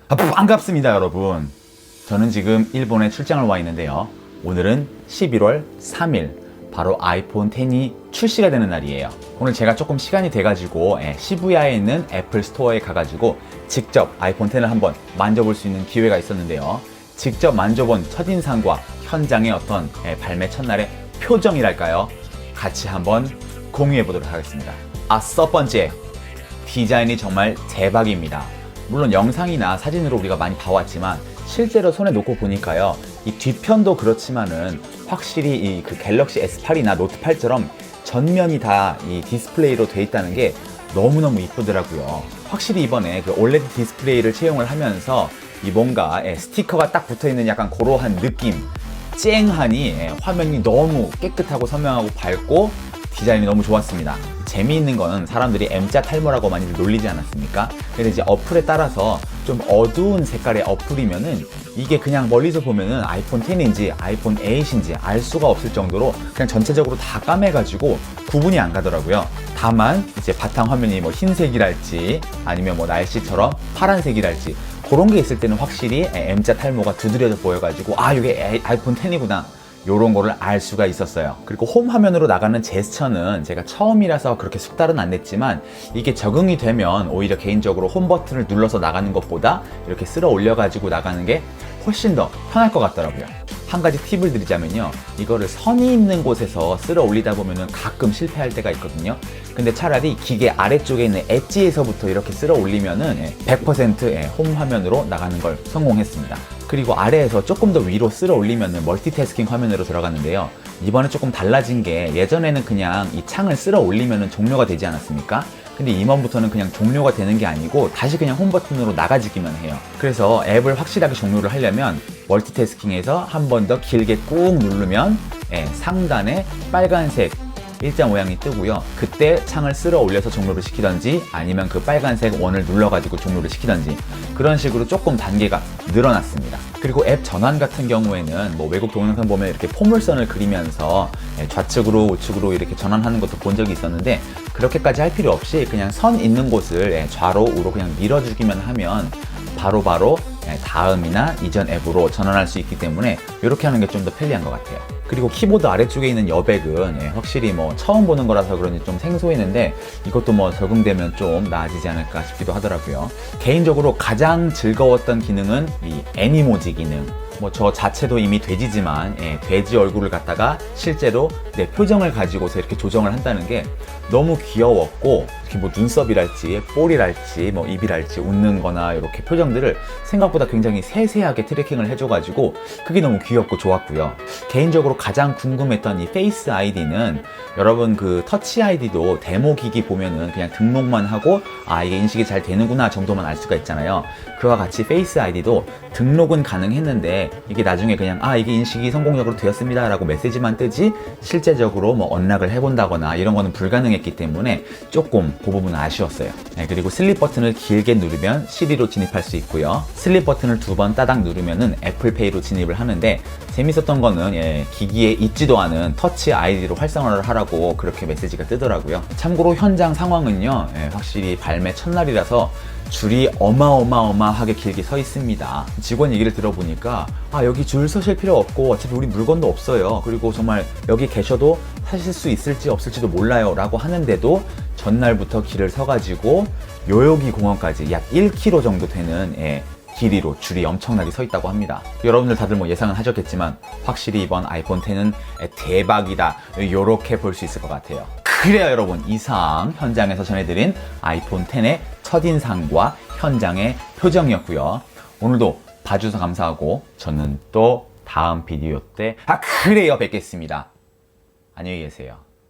반갑습니다 여러분. 저는 지금 일본에 출장을 와 있는데요. 오늘은 11월 3일 바로 아이폰 X이 출시가 되는 날이에요. 오늘 제가 조금 시간이 돼가지고 시부야에 있는 애플 스토어에 가가지고 직접 아이폰 X를 한번 만져볼 수 있는 기회가 있었는데요. 직접 만져본 첫인상과 현장의 어떤 발매 첫날의 표정이랄까요? 같이 한번 공유해 보도록 하겠습니다. 첫 번째, 디자인이 정말 대박입니다. 물론 영상이나 사진으로 우리가 많이 봐왔지만 실제로 손에 놓고 보니까요, 이 뒤편도 그렇지만은 확실히 이 그 갤럭시 S8이나 노트 8처럼 전면이 다 이 디스플레이로 돼 있다는 게 너무너무 이쁘더라고요. 확실히 이번에 그 올레드 디스플레이를 채용을 하면서 이 뭔가 스티커가 딱 붙어 있는 약간 그러한 느낌, 쨍하니 화면이 너무 깨끗하고 선명하고 밝고 디자인이 너무 좋았습니다. 재미있는 거는 사람들이 M자 탈모라고 많이들 놀리지 않았습니까? 근데 이제 어플에 따라서 좀 어두운 색깔의 어플이면은 이게 그냥 멀리서 보면은 아이폰 X인지 아이폰 8인지 알 수가 없을 정도로 그냥 전체적으로 다 까매가지고 구분이 안 가더라고요. 다만 이제 바탕 화면이 뭐 흰색이랄지 아니면 뭐 날씨처럼 파란색이랄지 그런 게 있을 때는 확실히 M자 탈모가 두드려져 보여가지고 이게 아이폰 X이구나, 요런 거를 알 수가 있었어요. 그리고 홈 화면으로 나가는 제스처는 제가 처음이라서 그렇게 숙달은 안 냈지만 이게 적응이 되면 오히려 개인적으로 홈 버튼을 눌러서 나가는 것보다 이렇게 쓸어 올려 가지고 나가는 게 훨씬 더 편할 것 같더라고요. 한 가지 팁을 드리자면요, 이거를 선이 있는 곳에서 쓸어 올리다 보면은 가끔 실패할 때가 있거든요. 근데 차라리 기계 아래쪽에 있는 엣지에서부터 이렇게 쓸어 올리면은 100% 홈 화면으로 나가는 걸 성공했습니다. 그리고 아래에서 조금 더 위로 쓸어 올리면은 멀티태스킹 화면으로 들어가는데요. 이번에 조금 달라진 게, 예전에는 그냥 이 창을 쓸어 올리면은 종료가 되지 않았습니까? 근데 이번부터는 그냥 종료가 되는 게 아니고 다시 그냥 홈 버튼으로 나가지기만 해요. 그래서 앱을 확실하게 종료를 하려면 멀티태스킹에서 한 번 더 길게 꾹 누르면 상단에 빨간색 일자 모양이 뜨고요. 그때 창을 쓸어 올려서 종료를 시키던지 아니면 그 빨간색 원을 눌러가지고 종료를 시키던지 그런 식으로 조금 단계가 늘어났습니다. 그리고 앱 전환 같은 경우에는 뭐 외국 동영상 보면 이렇게 포물선을 그리면서 좌측으로 우측으로 이렇게 전환하는 것도 본 적이 있었는데, 그렇게까지 할 필요 없이 그냥 선 있는 곳을 좌로 우로 그냥 밀어주기만 하면 바로바로 다음이나 이전 앱으로 전환할 수 있기 때문에 이렇게 하는 게 좀 더 편리한 것 같아요. 그리고 키보드 아래쪽에 있는 여백은 확실히 뭐 처음 보는 거라서 그런지 좀 생소했는데 이것도 뭐 적응되면 좀 나아지지 않을까 싶기도 하더라고요. 개인적으로 가장 즐거웠던 기능은 이 애니모지 기능. 뭐 저 자체도 이미 돼지지만 돼지 얼굴을 갖다가 실제로 내 표정을 가지고서 이렇게 조정을 한다는 게 너무 귀여웠고, 이렇게 뭐 눈썹이랄지 볼이랄지 뭐 입이랄지 웃는 거나 이렇게 표정들을 생각보다 굉장히 세세하게 트래킹을 해줘가지고 그게 너무 귀엽고 좋았고요. 개인적으로 가장 궁금했던 이 페이스 아이디는, 여러분 그 터치 아이디도 데모 기기 보면은 그냥 등록만 하고 이게 인식이 잘 되는구나 정도만 알 수가 있잖아요. 그와 같이 페이스 아이디도 등록은 가능했는데 이게 나중에 그냥 이게 인식이 성공적으로 되었습니다 라고 메시지만 뜨지 실제적으로 뭐 언락을 해본다거나 이런 거는 불가능했기 때문에 조금 그 부분은 아쉬웠어요. 그리고 슬립 버튼을 길게 누르면 시리로 진입할 수 있고요. 슬립 버튼을 2번 따닥 누르면은 애플페이로 진입을 하는데, 재밌었던 거는 기기에 있지도 않은 터치 아이디로 활성화를 하라고 그렇게 메시지가 뜨더라고요. 참고로 현장 상황은요, 확실히 발매 첫날이라서 줄이 어마어마하게 길게 서 있습니다. 직원 얘기를 들어보니까 여기 줄 서실 필요 없고 어차피 우리 물건도 없어요, 그리고 정말 여기 계셔도 사실 수 있을지 없을지도 몰라요 라고 하는데도 전날부터 길을 서가지고 요요기 공원까지 약 1km 정도 되는 길이로 줄이 엄청나게 서 있다고 합니다. 여러분들 다들 뭐 예상은 하셨겠지만 확실히 이번 아이폰 X는 대박이다, 요렇게 볼 수 있을 것 같아요. 그래요 여러분, 이상 현장에서 전해드린 아이폰 X의 첫인상과 현장의 표정이었고요. 오늘도 봐주셔서 감사하고 저는 또 다음 비디오 때 그래요 뵙겠습니다. 안녕히 계세요.